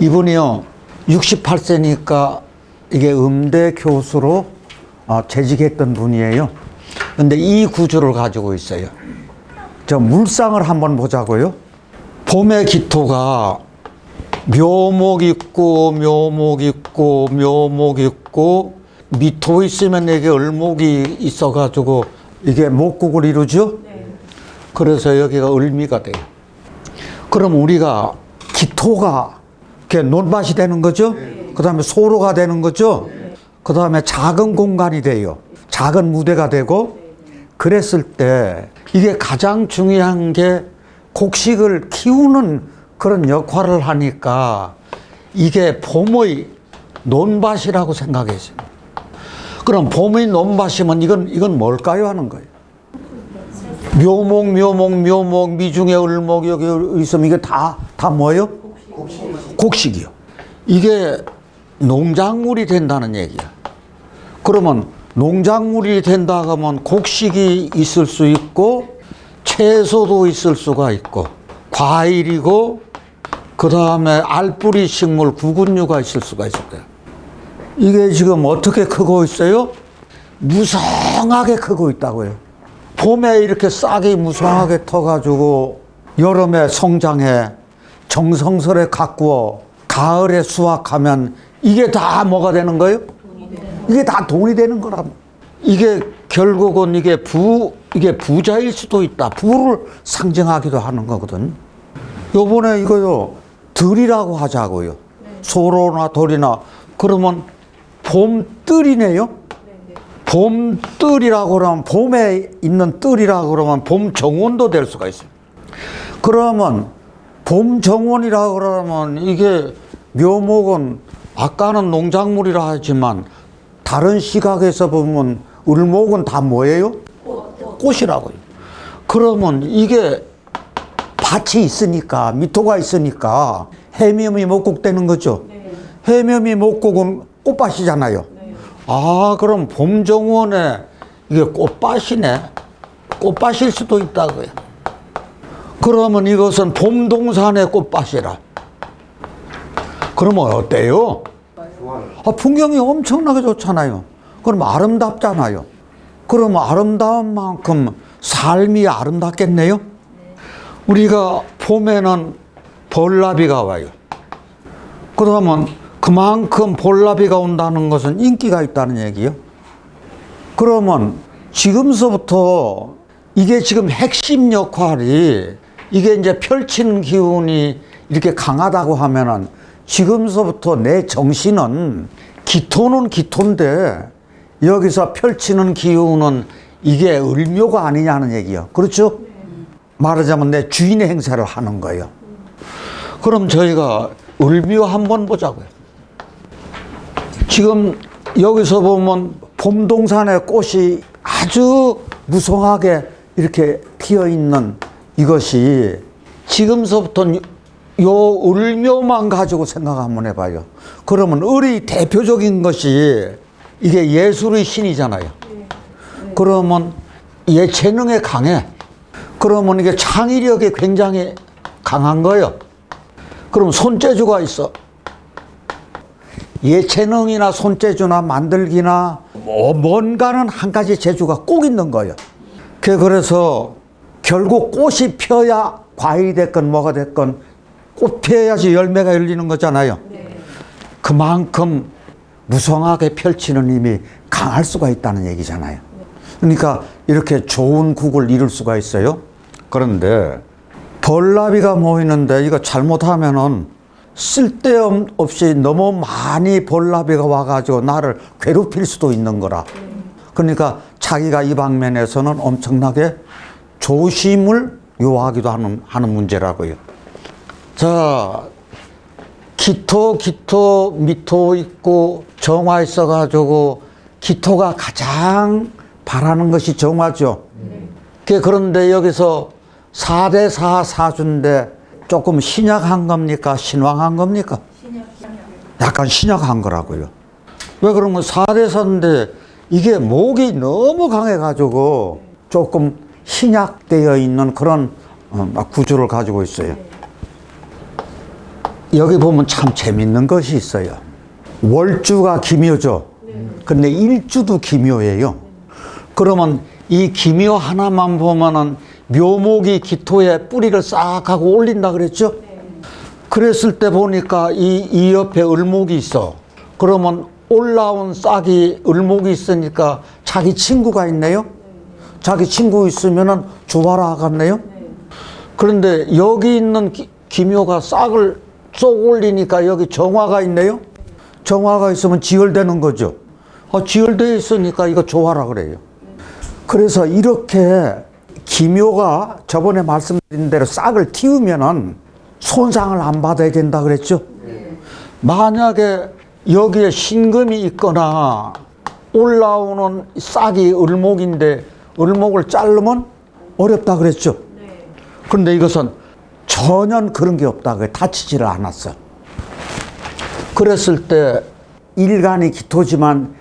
이분이요 68세니까 이게 음대 교수로 재직했던 분이에요. 근데 이 구조를 가지고 있어요. 저 물상을 한번 보자고요. 봄의 기토가 묘목 있고 묘목 있고 묘목 있고 미토 있으면 이게 을목이 있어가지고 이게 목국을 이루죠. 그래서 여기가 을미가 돼요. 그럼 우리가 기토가 이렇게 논밭이 되는 거죠. 그 다음에 소로가 되는 거죠. 그 다음에 작은 공간이 돼요. 작은 무대가 되고 그랬을 때 이게 가장 중요한 게 곡식을 키우는 그런 역할을 하니까 이게 봄의 논밭이라고 생각했어요. 그럼 봄의 논밭이면 이건 뭘까요 하는 거예요. 묘목 미중에 을목 여기 있으면 이게 다 뭐예요? 곡식이요. 이게 농작물이 된다는 얘기야. 그러면 농작물이 된다 하면 곡식이 있을 수 있고 채소도 있을 수가 있고 과일이고 그 다음에 알뿌리 식물 구근류가 있을 수가 있을 거예요. 이게 지금 어떻게 크고 있어요? 무성하게 크고 있다고요. 봄에 이렇게 싹이 무성하게 터가지고 여름에 성장해 정성스레 가꾸어 가을에 수확하면 이게 다 뭐가 되는 거예요? 이게 다 돈이 되는 거라. 이게 결국은 이게 부자일 수도 있다. 부를 상징하기도 하는 거거든. 요번에 이거요 들이라고 하자고요. 소로나 돌이나 그러면 봄뜰이네요. 봄뜰이라고 그러면 봄에 있는 뜰이라고 그러면 봄정원도 될 수가 있어요. 그러면 봄정원이라고 그러면 이게 묘목은 아까는 농작물이라 하지만 다른 시각에서 보면 을목은 다 뭐예요? 꽃이라고요. 그러면 이게 밭이 있으니까 미토가 있으니까 해묘미 목곡되는 거죠. 해묘미 목곡은 꽃밭이잖아요. 그럼 봄정원에 이게 꽃밭이네. 꽃밭일 수도 있다고요. 그러면 이것은 봄동산의 꽃밭이라. 그러면 어때요? 풍경이 엄청나게 좋잖아요. 그럼 아름답잖아요. 그럼 아름다운 만큼 삶이 아름답겠네요. 우리가 봄에는 볼나비가 와요. 그러면 그만큼 볼나비가 온다는 것은 인기가 있다는 얘기요. 그러면 지금서부터 이게 지금 핵심 역할이 이게 이제 펼치는 기운이 이렇게 강하다고 하면은 지금서부터 내 정신은 기토는 기토인데 여기서 펼치는 기운은 이게 을묘가 아니냐는 얘기요. 그렇죠? 말하자면 내 주인의 행사를 하는 거예요. 그럼 저희가 을묘 한번 보자고요. 지금 여기서 보면 봄동산의 꽃이 아주 무성하게 이렇게 피어 있는 이것이 지금서부터 요 을묘만 가지고 생각 한번 해봐요. 그러면 을이 대표적인 것이 이게 예술의 신이잖아요. 그러면 예체능에 강해. 그러면 이게 창의력이 굉장히 강한 거예요. 그럼 손재주가 있어. 예체능이나 손재주나 만들기나 뭔가는 한 가지 재주가 꼭 있는 거예요. 그래서 결국 꽃이 펴야 과일이 됐건 뭐가 됐건 꽃 피어야지 열매가 열리는 거잖아요. 그만큼 무성하게 펼치는 힘이 강할 수가 있다는 얘기잖아요. 그러니까 이렇게 좋은 국을 이룰 수가 있어요. 그런데 벌나비가 모이는데 이거 잘못하면은 쓸데없이 너무 많이 벌나비가 와가지고 나를 괴롭힐 수도 있는 거라. 그러니까 자기가 이 방면에서는 엄청나게 조심을 요하기도 하는 문제라고요. 자, 기토, 미토 있고 정화 있어가지고 기토가 가장 바라는 것이 정화죠. 그런데 여기서 4대4 사주인데 조금 신약한 겁니까? 신왕한 겁니까? 약간 신약한 거라고요. 왜 그러면 4대4인데 이게 목이 너무 강해가지고 조금 신약되어 있는 그런 구조를 가지고 있어요. 여기 보면 참 재밌는 것이 있어요. 월주가 기묘죠. 근데 일주도 기묘예요. 그러면 이 기묘 하나만 보면은 묘목이 기토에 뿌리를 싹 하고 올린다 그랬죠? 그랬을 때 보니까 이 옆에 을목이 있어. 그러면 올라온 싹이 을목이 있으니까 자기 친구가 있네요? 자기 친구 있으면은 조화라 하겠네요? 그런데 여기 있는 기묘가 싹을 쏙 올리니까 여기 정화가 있네요? 정화가 있으면 지혈되는 거죠. 지혈되어 있으니까 이거 조화라 그래요. 그래서 이렇게 기묘가 저번에 말씀드린 대로 싹을 틔우면은 손상을 안 받아야 된다 그랬죠? 만약에 여기에 신금이 있거나 올라오는 싹이 을목인데 을목을 자르면 어렵다 그랬죠? 그런데 이것은 전혀 그런 게 없다. 다치지를 않았어. 그랬을 때 일간이 기토지만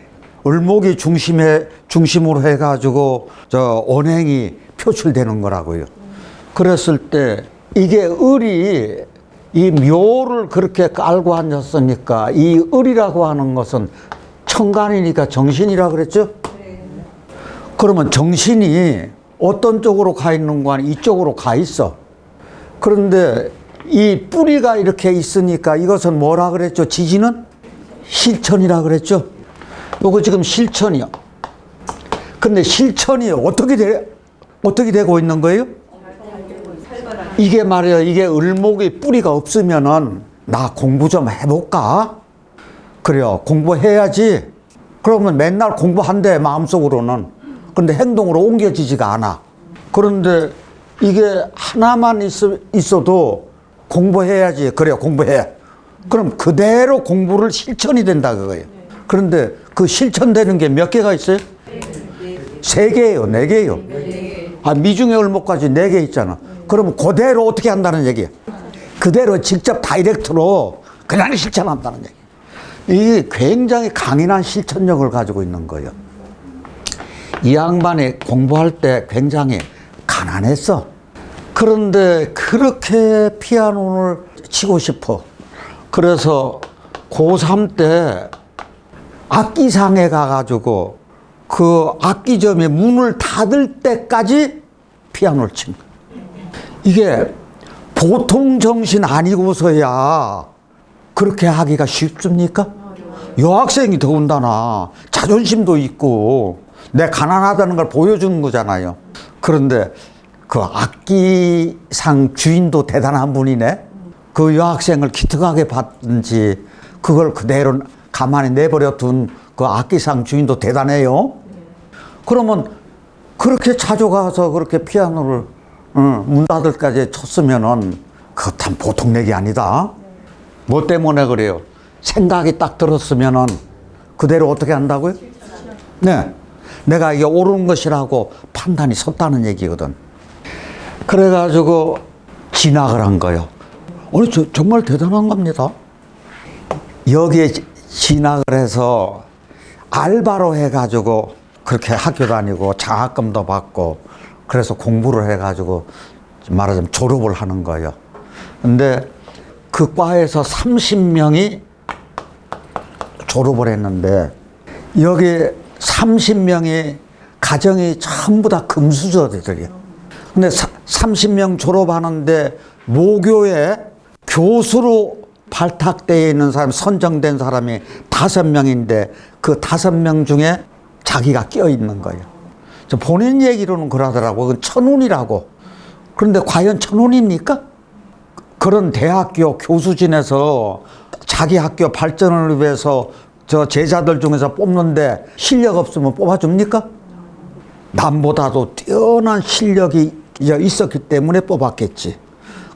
을목이 중심으로 해가지고 언행이 표출되는 거라고요. 그랬을 때 이게 을이 이 묘를 그렇게 깔고 앉았으니까 이 을이라고 하는 것은 천간이니까 정신이라 그랬죠? 그러면 정신이 어떤 쪽으로 가 있는 거 아니 이쪽으로 가 있어. 그런데 이 뿌리가 이렇게 있으니까 이것은 뭐라 그랬죠? 지지는 실천이라 그랬죠? 요거 지금 실천이요. 근데 실천이 어떻게 되고 있는 거예요? 이게 말이야, 이게 을목의 뿌리가 없으면은 나 공부 좀 해볼까? 그래요, 공부해야지. 그러면 맨날 공부한대, 마음속으로는. 근데 행동으로 옮겨지지가 않아. 그런데 이게 하나만 있어도 공부해야지. 그래요, 공부해. 그럼 그대로 공부를 실천이 된다 그거예요. 그런데 그 실천되는 게 몇 개가 있어요? 3개예요, 4개예요. 미중의 을목까지 4개 있잖아. 그러면 그대로 어떻게 한다는 얘기예요? 그대로 직접 다이렉트로 그냥 실천한다는 얘기예요. 이게 굉장히 강인한 실천력을 가지고 있는 거예요. 이 양반이 공부할 때 굉장히 가난했어. 그런데 그렇게 피아노를 치고 싶어. 그래서 고3 때 악기상에 가가지고 그 악기점에 문을 닫을 때까지 피아노를 친 거야. 이게 보통 정신 아니고서야 그렇게 하기가 쉽습니까? 여학생이 더군다나 자존심도 있고 내 가난하다는 걸 보여주는 거잖아요. 그런데 그 악기상 주인도 대단한 분이네. 그 여학생을 기특하게 봤든지 그걸 그대로 가만히 내버려 둔 그 악기상 주인도 대단해요. 그러면 그렇게 자주 가서 그렇게 피아노를 문 닫을 때까지 쳤으면은 그것은 보통 얘기 아니다. 뭐 때문에 그래요? 생각이 딱 들었으면은 그대로 어떻게 한다고요? 네. 내가 이게 옳은 것이라고 판단이 섰다는 얘기거든. 그래가지고 진학을 한 거예요. 정말 대단한 겁니다. 여기에 진학을 해서 알바로 해가지고 그렇게 학교 다니고 장학금도 받고 그래서 공부를 해가지고 말하자면 졸업을 하는 거예요. 근데 그 과에서 30명이 졸업을 했는데 여기 30명이 가정이 전부 다 금수저들이에요. 근데 30명 졸업하는데 모교에 교수로 발탁되어 있는 사람, 선정된 사람이 5명인데 그 5명 중에 자기가 껴 있는 거예요. 본인 얘기로는 그러더라고. 그건 천운이라고. 그런데 과연 천운입니까? 그런 대학교 교수진에서 자기 학교 발전을 위해서 저 제자들 중에서 뽑는데 실력 없으면 뽑아줍니까? 남보다도 뛰어난 실력이 있었기 때문에 뽑았겠지.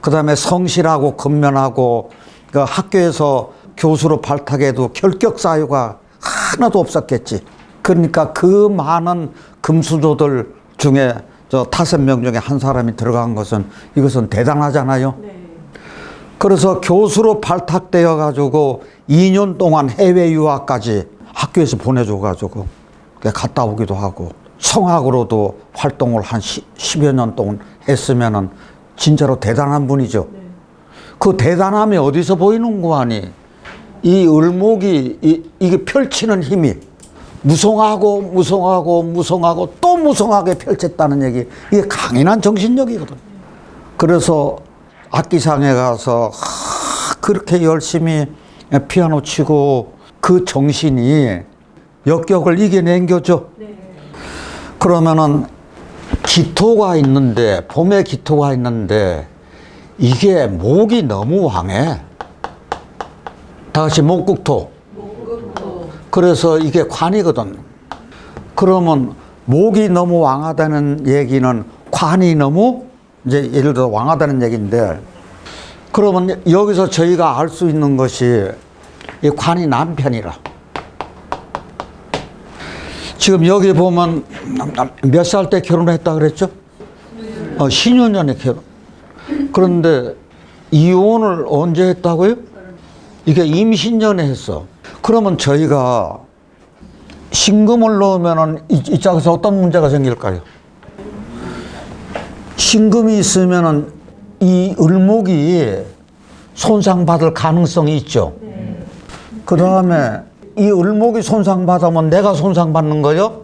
그 다음에 성실하고 근면하고 그 학교에서 교수로 발탁해도 결격 사유가 하나도 없었겠지. 그러니까 그 많은 금수저들 중에 저 5명 중에 한 사람이 들어간 것은 이것은 대단하잖아요. 그래서 교수로 발탁되어 가지고 2년 동안 해외 유학까지 학교에서 보내줘 가지고 갔다 오기도 하고 성악으로도 활동을 한 10여 년 동안 했으면은 진짜로 대단한 분이죠. 그 대단함이 어디서 보이는 거 아니? 이 을목이 이게 펼치는 힘이 무성하고 무성하고 무성하고 또 무성하게 펼쳤다는 얘기, 이게 강인한 정신력이거든. 그래서 악기상에 가서 그렇게 열심히 피아노 치고 그 정신이 역경을 이겨낸 거죠. 그러면은 기토가 있는데, 봄에 기토가 있는데 이게 목이 너무 왕해. 다 같이 목국토. 그래서 이게 관이거든. 그러면 목이 너무 왕하다는 얘기는 관이 너무, 이제 예를 들어 왕하다는 얘기인데, 그러면 여기서 저희가 알 수 있는 것이 이 관이 남편이라. 지금 여기 보면 몇 살 때 결혼했다 그랬죠? 신혼년에 결혼. 그런데 이혼을 언제 했다고요? 이게 임신년에 했어. 그러면 저희가 신금을 넣으면은 이 짝에서 어떤 문제가 생길까요? 신금이 있으면은 이 을목이 손상받을 가능성이 있죠. 그 다음에 이 을목이 손상받으면 내가 손상받는 거요?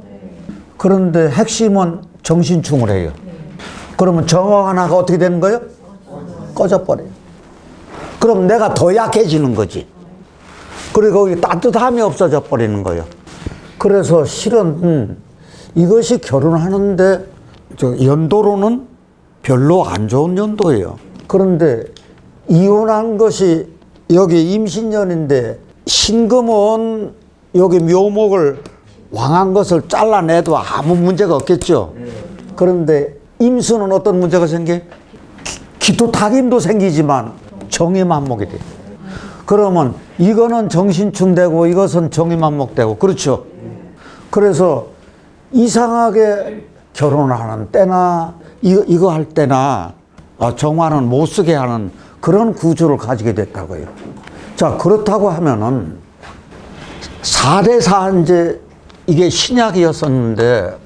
그런데 핵심은 정신충을 해요. 그러면 정화 하나가 어떻게 되는 거예요? 꺼져버려요. 그럼 내가 더 약해지는 거지. 그리고 거기 따뜻함이 없어져 버리는 거예요. 그래서 실은 이것이 결혼하는데 연도로는 별로 안 좋은 연도예요. 그런데 이혼한 것이 여기 임신년인데, 신금은 여기 묘목을 왕한 것을 잘라내도 아무 문제가 없겠죠. 그런데 임수는 어떤 문제가 생겨? 기토탁임도 생기지만 정의만목이 돼. 그러면 이거는 정신충되고 이것은 정의만목되고, 그렇죠. 그래서 이상하게 결혼하는 때나 이거 할 때나 정화는 못 쓰게 하는 그런 구조를 가지게 됐다고요. 자, 그렇다고 하면은 4대4 이제 이게 신약이었었는데,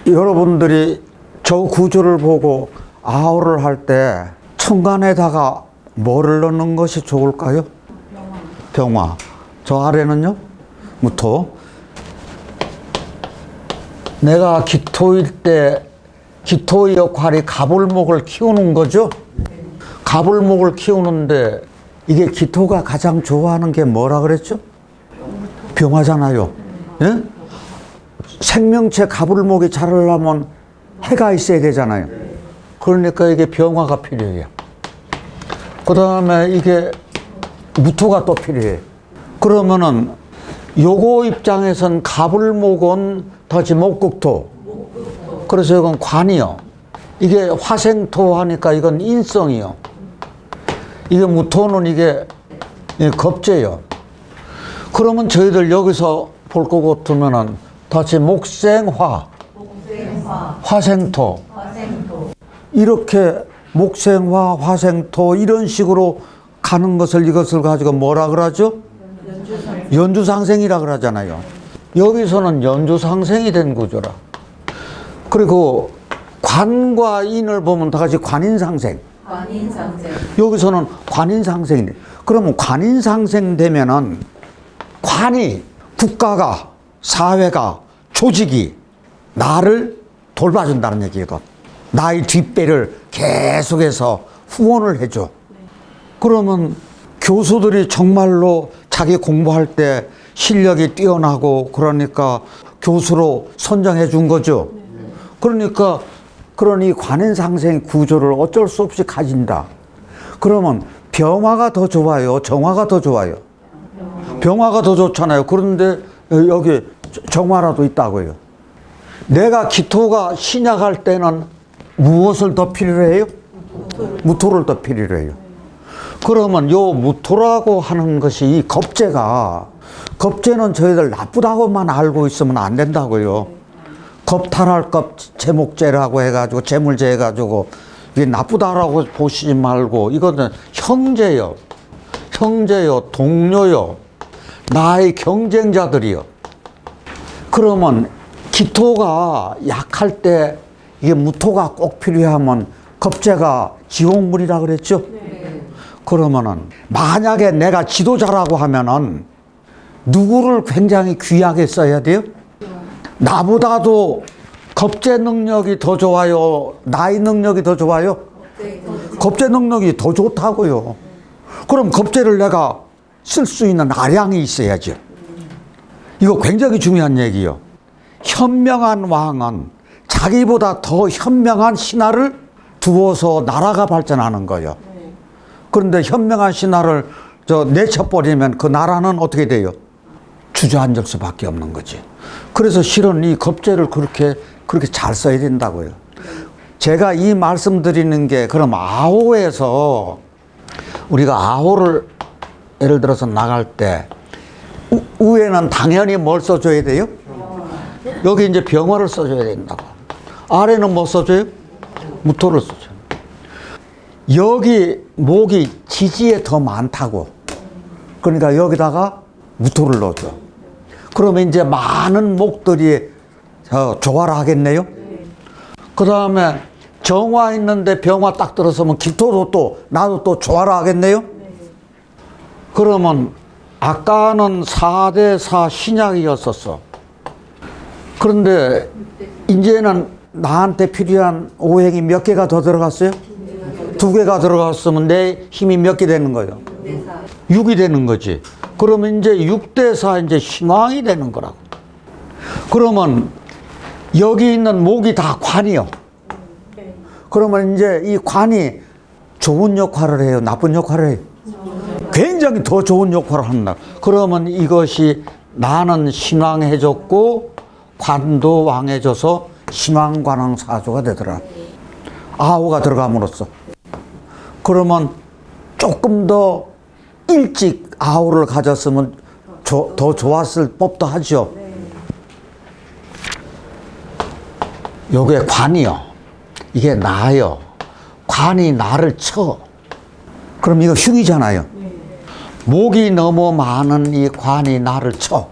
여러분들이 저 구조를 보고 아우를 할 때 천간에다가 뭐를 넣는 것이 좋을까요? 병화. 저 아래는요? 무토. 내가 기토일 때 기토의 역할이 가불목을 키우는 거죠? 가불목을 키우는데 이게 기토가 가장 좋아하는 게 뭐라 그랬죠? 병화잖아요. 예? 생명체 가불목이 자라려면 해가 있어야 되잖아요. 그러니까 이게 병화가 필요해요. 그 다음에 이게 무토가 또 필요해. 그러면은 요거 입장에선 가불목은 더지 목국토. 그래서 이건 관이요. 이게 화생토 하니까 이건 인성이요. 이게 무토는 이게 겁재요. 그러면 저희들 여기서 볼 것 같으면은 다시 목생화, 화생토. 이렇게 목생화, 화생토 이런 식으로 가는 것을, 이것을 가지고 뭐라 그러죠? 연주상생이라 그러잖아요. 여기서는 연주상생이 된 구조라. 그리고 관과 인을 보면 다 같이 관인상생. 여기서는 관인상생이네. 그러면 관인상생 되면은 관이, 국가가, 사회가, 조직이 나를 돌봐준다는 얘기거든. 나의 뒷배를 계속해서 후원을 해줘. 그러면 교수들이 정말로 자기 공부할 때 실력이 뛰어나고 그러니까 교수로 선정해 준 거죠. 그러니까 그런 이 관인상생 구조를 어쩔 수 없이 가진다. 그러면 병화가 더 좋아요? 정화가 더 좋아요? 병화가 더 좋잖아요. 그런데 여기 정화라도 있다고요. 내가 기토가 신약할 때는 무엇을 더 필요로 해요? 무토를 더 필요로 해요. 그러면 요 무토라고 하는 것이 이 겁재가, 겁재는 저희들 나쁘다고만 알고 있으면 안 된다고요. 겁탈할 겁 제목재라고 해가지고 재물재 해가지고 이게 나쁘다라고 보시지 말고, 이거는 형제요, 형제요, 동료요, 나의 경쟁자들이요. 그러면 기토가 약할 때 이게 무토가 꼭 필요하면 겁재가 지옥물이라 그랬죠? 그러면은 만약에 내가 지도자라고 하면은 누구를 굉장히 귀하게 써야 돼요? 나보다도 겁재 능력이 더 좋아요? 나의 능력이 더 좋아요? 겁재 능력이 더 좋다고요. 그럼 겁재를 내가 쓸 수 있는 아량이 있어야죠. 이거 굉장히 중요한 얘기요. 현명한 왕은 자기보다 더 현명한 신하를 두어서 나라가 발전하는 거예요. 그런데 현명한 신하를 내쳐버리면 그 나라는 어떻게 돼요? 주저앉을 수밖에 없는 거지. 그래서 실은 이 겁재를 그렇게 잘 써야 된다고요. 제가 이 말씀드리는 게 그럼 아호에서 우리가 아호를 예를 들어서 나갈 때 위에는 당연히 뭘 써줘야 돼요? 여기 이제 병어를 써줘야 된다고. 아래는 뭐 써줘요? 무토를 써줘요. 여기 목이 지지에 더 많다고. 그러니까 여기다가 무토를 넣어줘. 그러면 이제 많은 목들이 조화를 하겠네요. 그 다음에 정화 있는데 병화 딱 들어서면 기토도 나도 또 조화를 하겠네요. 그러면 아까는 4대4 신약이었었어. 그런데 이제는 나한테 필요한 오행이 몇 개가 더 들어갔어요? 2개가 들어갔으면 내 힘이 몇 개 되는 거예요? 6이 되는 거지. 그러면 이제 6대4 이제 신왕이 되는 거라고. 그러면 여기 있는 목이 다 관이요. 그러면 이제 이 관이 좋은 역할을 해요? 나쁜 역할을 해요? 굉장히 더 좋은 역할을 한다. 그러면 이것이 나는 신왕해졌고 관도 왕해져서 신왕관왕사조가 되더라. 아호가 들어감으로써. 그러면 조금 더 일찍 아호를 가졌으면 더 좋았을 법도 하죠. 요게 관이요. 이게 나요. 관이 나를 쳐. 그럼 이거 흉이잖아요. 목이 너무 많은 이 관이 나를 쳐.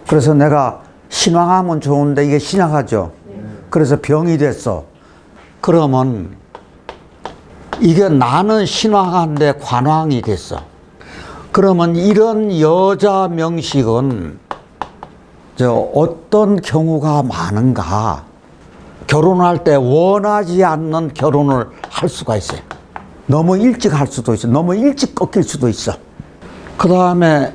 그래서 내가 신왕하면 좋은데 이게 신약하죠. 그래서 병이 됐어. 그러면 이게 나는 신왕한데 관왕이 됐어. 그러면 이런 여자 명식은 어떤 경우가 많은가? 결혼할 때 원하지 않는 결혼을 할 수가 있어요. 너무 일찍 할 수도 있어. 너무 일찍 꺾일 수도 있어. 그 다음에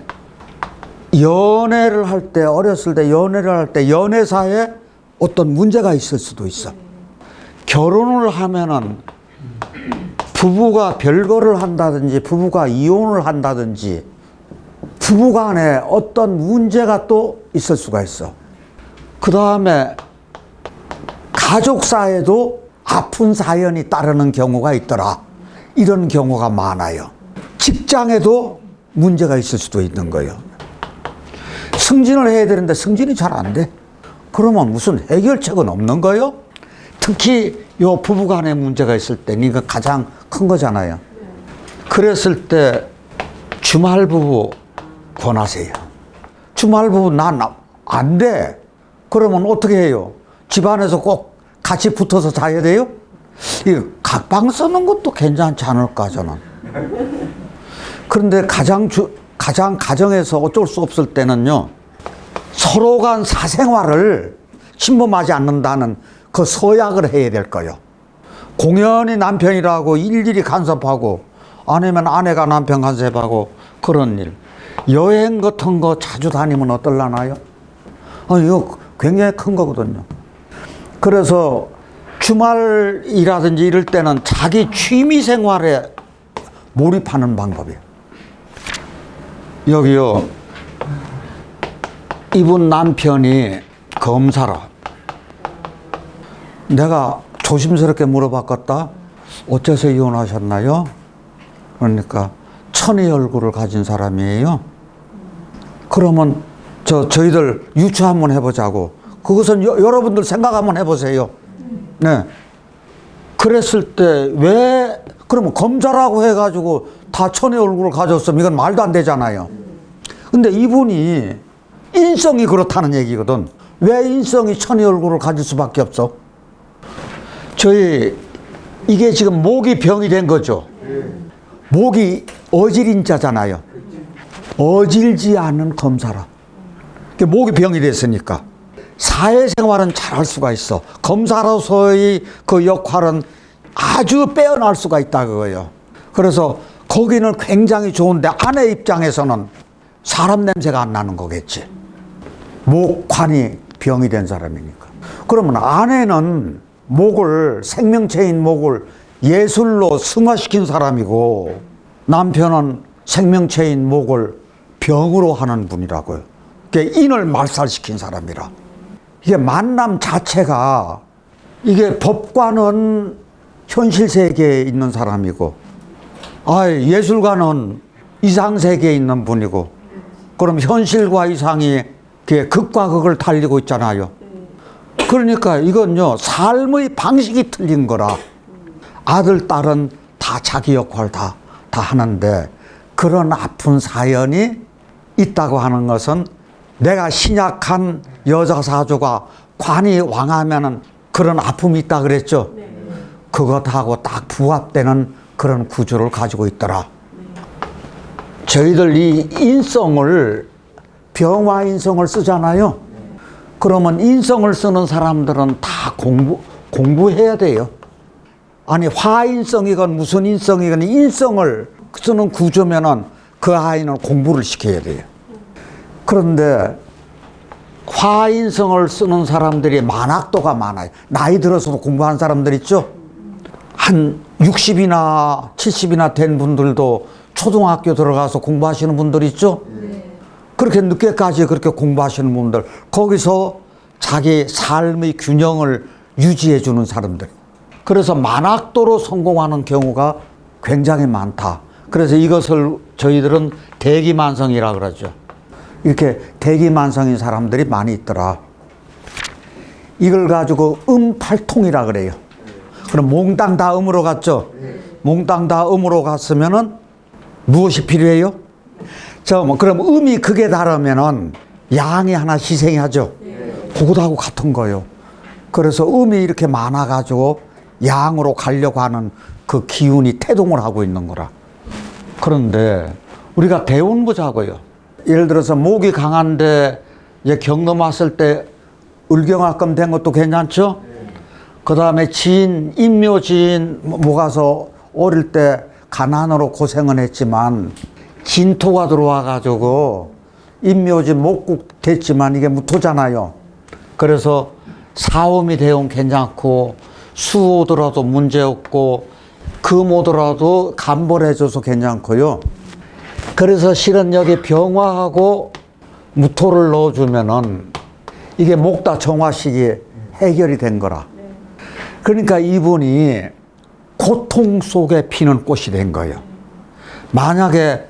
연애를 할 때, 어렸을 때 연애를 할 때 연애사에 어떤 문제가 있을 수도 있어. 결혼을 하면은 부부가 별거를 한다든지 부부가 이혼을 한다든지 부부 간에 어떤 문제가 또 있을 수가 있어. 그 다음에 가족사에도 아픈 사연이 따르는 경우가 있더라. 이런 경우가 많아요. 직장에도 문제가 있을 수도 있는 거예요. 승진을 해야 되는데 승진이 잘 안 돼. 그러면 무슨 해결책은 없는 거예요? 특히 요 부부 간에 문제가 있을 때 이거 가장 큰 거잖아요. 그랬을 때 주말부부 권하세요. 주말부부 난 안 돼. 그러면 어떻게 해요? 집안에서 꼭 같이 붙어서 자야 돼요? 이 각방 쓰는 것도 괜찮지 않을까 저는. 그런데 가장 가정에서 어쩔 수 없을 때는요, 서로 간 사생활을 침범하지 않는다는 그 서약을 해야 될 거예요. 공연히 남편이라고 일일이 간섭하고 아니면 아내가 남편 간섭하고 그런 일. 여행 같은 거 자주 다니면 어떨라나요? 이거 굉장히 큰 거거든요. 그래서 주말이라든지 이럴 때는 자기 취미 생활에 몰입하는 방법이에요. 여기요, 이분 남편이 검사라. 내가 조심스럽게 물어봤겠다. 어째서 이혼하셨나요? 그러니까 천의 얼굴을 가진 사람이에요. 그러면 저희들 유추 한번 해보자고. 그것은 여러분들 생각 한번 해보세요. 네. 그랬을 때 왜 그러면 검사라고 해가지고 다 천의 얼굴을 가졌으면 이건 말도 안 되잖아요. 근데 이분이 인성이 그렇다는 얘기거든. 왜 인성이 천의 얼굴을 가질 수밖에 없어? 저희 이게 지금 목이 병이 된 거죠. 목이 어질인 자잖아요. 어질지 않은 검사라. 목이 병이 됐으니까 사회생활은 잘할 수가 있어. 검사로서의 그 역할은 아주 빼어날 수가 있다 그거예요. 그래서 거기는 굉장히 좋은데 아내 입장에서는 사람 냄새가 안 나는 거겠지. 목관이 병이 된 사람이니까. 그러면 아내는 목을, 생명체인 목을 예술로 승화시킨 사람이고 남편은 생명체인 목을 병으로 하는 분이라고요. 그게 인을 말살시킨 사람이라. 이게 만남 자체가 이게 법관은 현실 세계에 있는 사람이고 예술가는 이상 세계에 있는 분이고 그럼 현실과 이상이 극과 극을 달리고 있잖아요. 그러니까 이건요 삶의 방식이 틀린 거라. 아들 딸은 다 자기 역할 다 하는데 그런 아픈 사연이 있다고 하는 것은 내가 신약한 여자 사주가 관이 왕하면은 그런 아픔이 있다 그랬죠. 그것하고 딱 부합되는 그런 구조를 가지고 있더라. 저희들 이 인성을 병화인성을 쓰잖아요. 그러면 인성을 쓰는 사람들은 다 공부해야 돼요. 아니 화인성이건 무슨 인성이건 인성을 쓰는 구조면은 그 아이는 공부를 시켜야 돼요. 그런데 화인성을 쓰는 사람들이 만학도가 많아요. 나이 들어서도 공부하는 사람들 있죠. 한 60이나 70이나 된 분들도 초등학교 들어가서 공부하시는 분들 있죠. 그렇게 늦게까지 그렇게 공부하시는 분들, 거기서 자기 삶의 균형을 유지해 주는 사람들. 그래서 만학도로 성공하는 경우가 굉장히 많다. 그래서 이것을 저희들은 대기만성이라 그러죠. 이렇게 대기만성인 사람들이 많이 있더라. 이걸 가지고 음팔통이라 그래요. 그럼 몽땅 다 음으로 갔죠. 몽땅 다 음으로 갔으면은 무엇이 필요해요? 그럼 음이 극에 달하면은 양이 하나 희생하죠. 그것하고 같은 거예요. 그래서 음이 이렇게 많아가지고 양으로 가려고 하는 그 기운이 태동을 하고 있는 거라. 그런데 우리가 대운 보자고요. 예를 들어서 목이 강한데 이제 경금 왔을 때 을경합금 된 것도 괜찮죠? 그 다음에 지인, 인묘지인 모가서 어릴 때 가난으로 고생은 했지만 진토가 들어와가지고 인묘지 목국 됐지만 이게 무토잖아요. 그래서 사음이 대운 괜찮고 수 오더라도 문제없고 금 오더라도 감벌해줘서 괜찮고요. 그래서 실은 여기 병화하고 무토를 넣어주면은 이게 목다 정화식이 해결이 된 거라. 그러니까 이분이 고통 속에 피는 꽃이 된 거예요. 만약에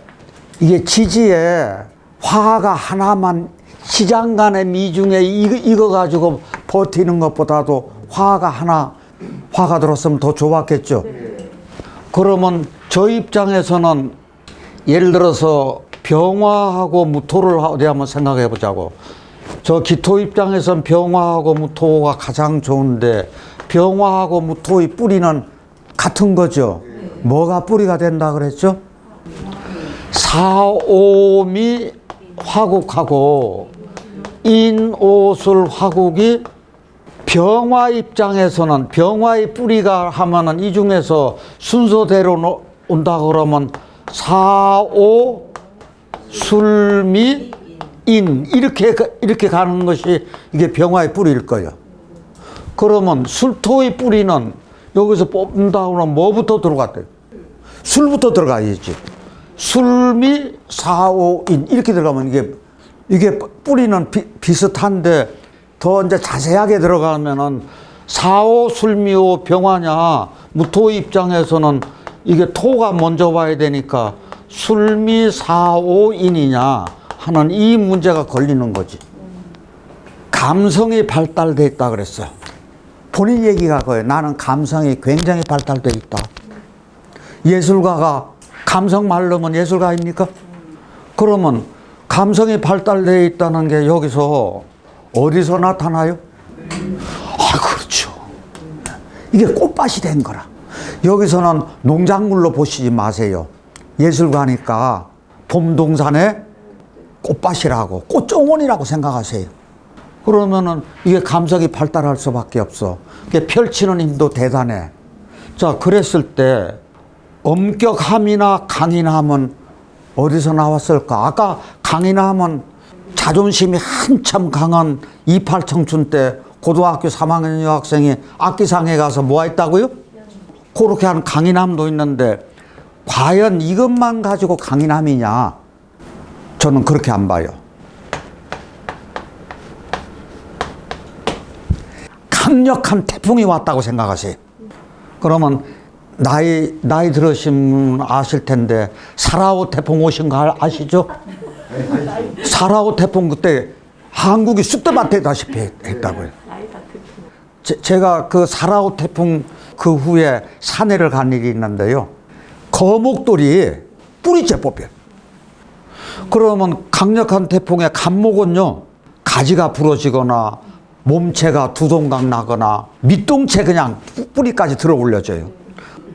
이게 지지에 화가 하나만 시장 간의 미중에 이거 가지고 버티는 것보다도 화가 들었으면 더 좋았겠죠. 그러면 저 입장에서는 예를 들어서 병화하고 무토를 어디 한번 생각해 보자고. 저 기토 입장에서는 병화하고 무토가 가장 좋은데 병화하고 무토의 뿌리는 같은 거죠. 뭐가 뿌리가 된다 그랬죠? 사오미 화국하고 인오술 화국이 병화 입장에서는 병화의 뿌리가 하면은 이 중에서 순서대로 온다 그러면 사오 술미 인 이렇게 가는 것이 이게 병화의 뿌리일 거예요. 그러면 술토의 뿌리는 여기서 뽑는다 그러면 뭐부터 들어갔대요? 술부터 들어가야지. 술미 사오인 이렇게 들어가면 이게 뿌리는 비슷한데 더 이제 자세하게 들어가면은 사오 술미오 병화냐 무토 입장에서는 이게 토가 먼저 와야 되니까 술미 사오인이냐 하는 이 문제가 걸리는 거지. 감성이 발달돼 있다 그랬어요. 본인 얘기가 그거예요. 나는 감성이 굉장히 발달돼 있다. 예술가가 감성 말르면 예술가입니까? 그러면 감성이 발달돼 있다는 게 여기서 어디서 나타나요? 그렇죠. 이게 꽃밭이 된 거라. 여기서는 농작물로 보시지 마세요. 예술가니까 봄동산에 꽃밭이라고, 꽃정원이라고 생각하세요. 그러면은 이게 감성이 발달할 수밖에 없어. 이게 펼치는 힘도 대단해. 자, 그랬을 때 엄격함이나 강인함은 어디서 나왔을까? 아까 강인함은 자존심이 한참 강한 28 청춘 때 고등학교 3학년 여학생이 악기상에 가서 뭐 했다고요? 그렇게 한 강인함도 있는데 과연 이것만 가지고 강인함이냐? 저는 그렇게 안 봐요. 강력한 태풍이 왔다고 생각하세요. 그러면 나이 들으신 분 아실 텐데 4.25 태풍 오신 거 아시죠? 4.25 태풍 그때 한국이 쑥대밭 다시피 했다고요. 제가 그 4.25 태풍 그 후에 산에를 간 일이 있는데요. 거목돌이 뿌리째 뽑혀요. 그러면 강력한 태풍의 간목은요, 가지가 부러지거나 몸체가 두동강 나거나 밑동체 그냥 뿌리까지 들어 올려져요.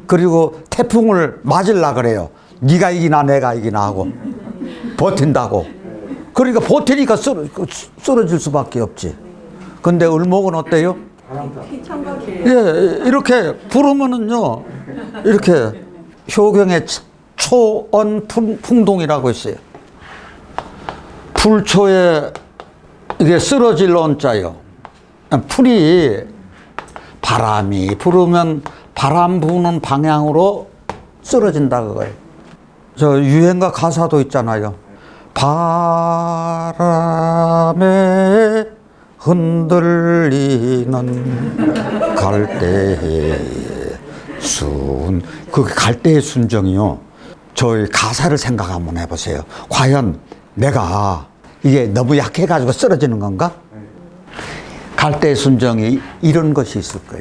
그리고 태풍을 맞으려 그래요. 네가 이기나 내가 이기나 하고 버틴다고. 그러니까 버티니까 쓰러질 수밖에 없지. 근데 을목은 어때요? 예, 이렇게 부르면은요, 이렇게 효경의 초언 풍동이라고 있어요. 불초에 이게 쓰러질 언자요. 풀이 바람이 부르면 바람 부는 방향으로 쓰러진다 그거예요. 저 유행가 가사도 있잖아요. 바람에 흔들리는 갈대의 순, 그 갈대의 순정이요. 저희 가사를 생각 한번 해보세요. 과연 내가 이게 너무 약해가지고 쓰러지는 건가? 갈대의 순정이 이런 것이 있을 거예요.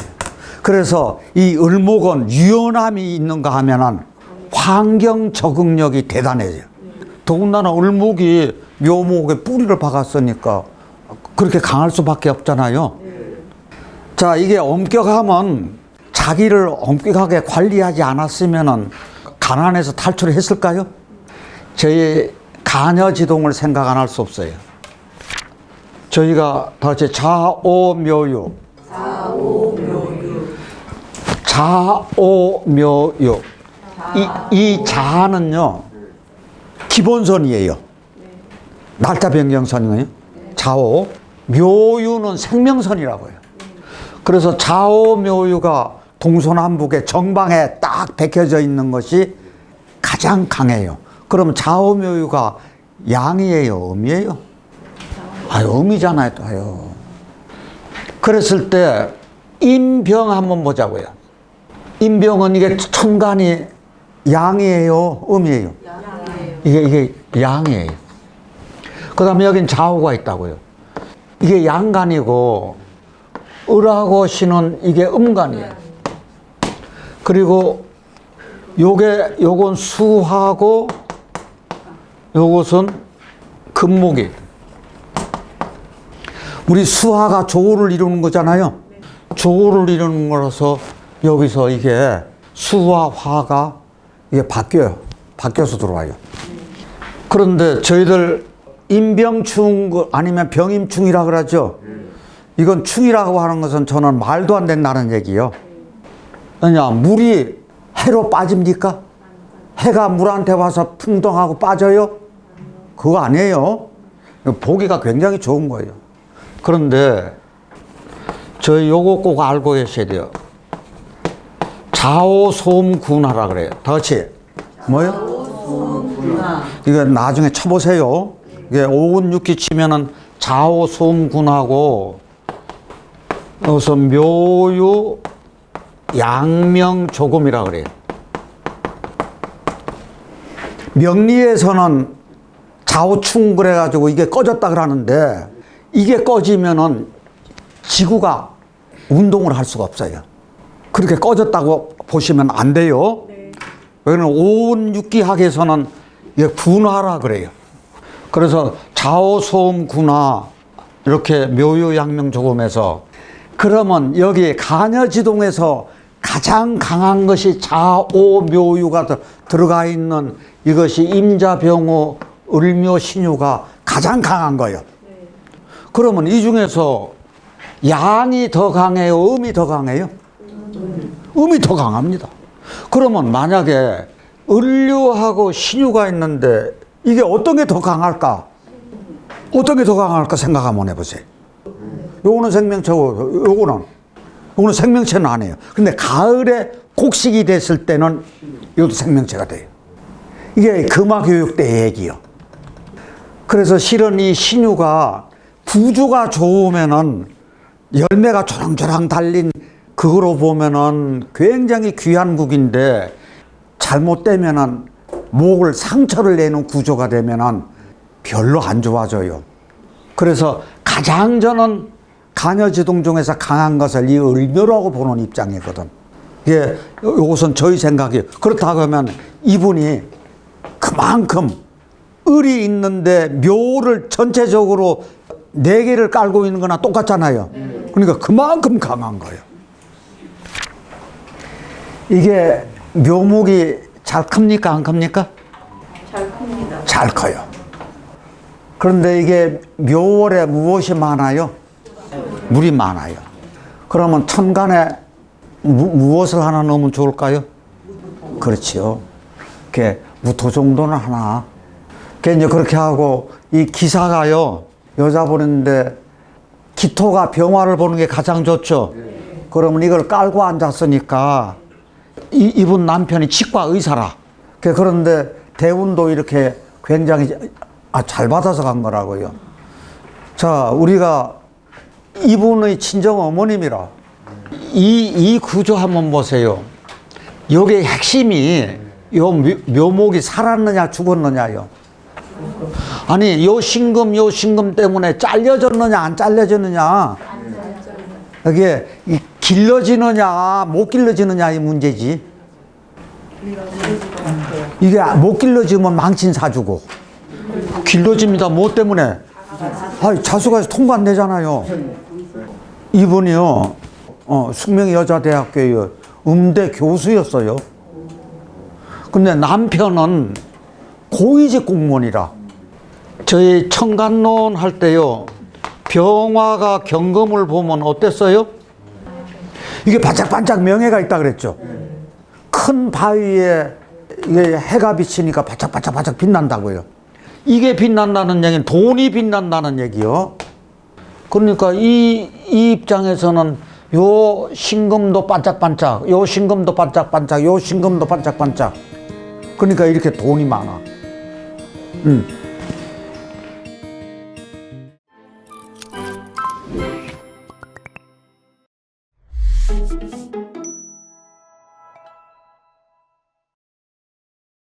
그래서 이 을목은 유연함이 있는가 하면은 환경 적응력이 대단해요. 더군다나 을목이 묘목에 뿌리를 박았으니까 그렇게 강할 수밖에 없잖아요. 자, 이게 엄격하면 자기를 엄격하게 관리하지 않았으면은 가난에서 탈출했을까요? 저희 가녀지동을 생각 안 할 수 없어요. 저희가 다시 자오묘유. 자오묘유. 이 자는요, 기본선이에요. 날짜 변경선이에요. 자오. 묘유는 생명선이라고 해요. 그래서 자오묘유가 동서남북의 정방에 딱 베껴져 있는 것이 가장 강해요. 그럼 자오묘유가 양이에요, 음이에요? 음이잖아요, 또요. 그랬을 때 인병 한번 보자고요. 인병은 이게 천간이 양이에요, 음이에요? 이게 양이에요. 그 다음에 여긴 좌우가 있다고요. 이게 양간이고 을하고 신은 이게 음간이에요. 그리고 요건 수하고 요것은 금목이. 우리 수하가 조를 이루는 거잖아요. 조를 이루는 거라서 여기서 이게 수와 화가 이게 바뀌어요. 바뀌어서 들어와요. 그런데 저희들 인병충 아니면 병임충이라 그러죠. 이건 충이라고 하는 것은 저는 말도 안 된다는 얘기요. 왜냐, 물이 해로 빠집니까? 해가 물한테 와서 풍덩하고 빠져요? 그거 아니에요. 보기가 굉장히 좋은 거예요. 그런데 저희 요거 꼭 알고 계셔야 돼요. 좌오소음군화라 그래요. 다 같이 뭐요? 좌오소음군화. 이거 나중에 쳐보세요. 이게 5운 6기 치면은 좌오소음군하고 여기서 묘유 양명조금이라 그래요. 명리에서는 좌우충 그래가지고 이게 꺼졌다 그러는데 이게 꺼지면은 지구가 운동을 할 수가 없어요. 그렇게 꺼졌다고 보시면 안 돼요. 왜냐면 5운 6기 학에서는 이게 군화라 그래요. 그래서 좌우소음 군화 이렇게 묘유 양명조금에서 그러면 여기 가녀지동에서 가장 강한 것이 자오묘유가 들어가 있는 이것이 임자병호 을묘 신유가 가장 강한 거예요. 그러면 이 중에서 양이 더 강해요? 음이 더 강해요? 음이 더 강합니다. 그러면 만약에 을류하고 신유가 있는데 이게 어떤 게 더 강할까? 어떤 게 더 강할까 생각 한번 해보세요. 요거는 생명체고 요거는 생명체는 아니에요. 근데 가을에 곡식이 됐을 때는 이것도 생명체가 돼요. 이게 금화교육 때 얘기요. 그래서 실은 이 신유가 구조가 좋으면은 열매가 조랑조랑 달린 그거로 보면은 굉장히 귀한 국인데 잘못되면은 목을 상처를 내는 구조가 되면은 별로 안 좋아져요. 그래서 가장 저는 간여지동 중에서 강한 것을 이 을묘라고 보는 입장이거든. 이게 이것은 저희 생각이에요. 그렇다고 하면 이분이 그만큼 을이 있는데 묘를 전체적으로 4개를 깔고 있는 거나 똑같잖아요. 그러니까 그만큼 강한 거예요. 이게 묘목이 잘 큽니까? 안 큽니까? 잘 큽니다. 잘 커요. 그런데 이게 묘월에 무엇이 많아요? 물이 많아요. 그러면 천간에 무엇을 하나 넣으면 좋을까요? 그렇지요. 이렇게 무토 정도는 하나. 이제 그렇게 하고 이 기사가요, 여자분인데 기토가 병화를 보는 게 가장 좋죠. 그러면 이걸 깔고 앉았으니까 이분 남편이 치과 의사라. 그런데 대운도 이렇게 굉장히 잘 받아서 간 거라고요. 자, 우리가 이분의 친정 어머님이라 이 구조 한번 보세요. 요게 핵심이 요 묘목이 살았느냐 죽었느냐요. 아니 요 신금 때문에 잘려졌느냐 안 잘려졌느냐. 이게 길러지느냐 못 길러지느냐 이 문제지. 이게 못 길러지면 망친 사주고 길러집니다. 뭐 때문에? 자수가 통과되잖아요. 이분이요 숙명여자대학교의 음대 교수였어요. 근데 남편은 고위직 공무원이라. 저희 청간론 할 때요 병화가 경금을 보면 어땠어요? 이게 반짝반짝 명예가 있다 그랬죠. 큰 바위에 이게 해가 비치니까 반짝반짝 빛난다고요. 이게 빛난다는 얘기는 돈이 빛난다는 얘기요. 그러니까 이 입장에서는 요 신금도 반짝반짝, 요 신금도 반짝반짝, 요 신금도 반짝반짝. 그러니까 이렇게 돈이 많아.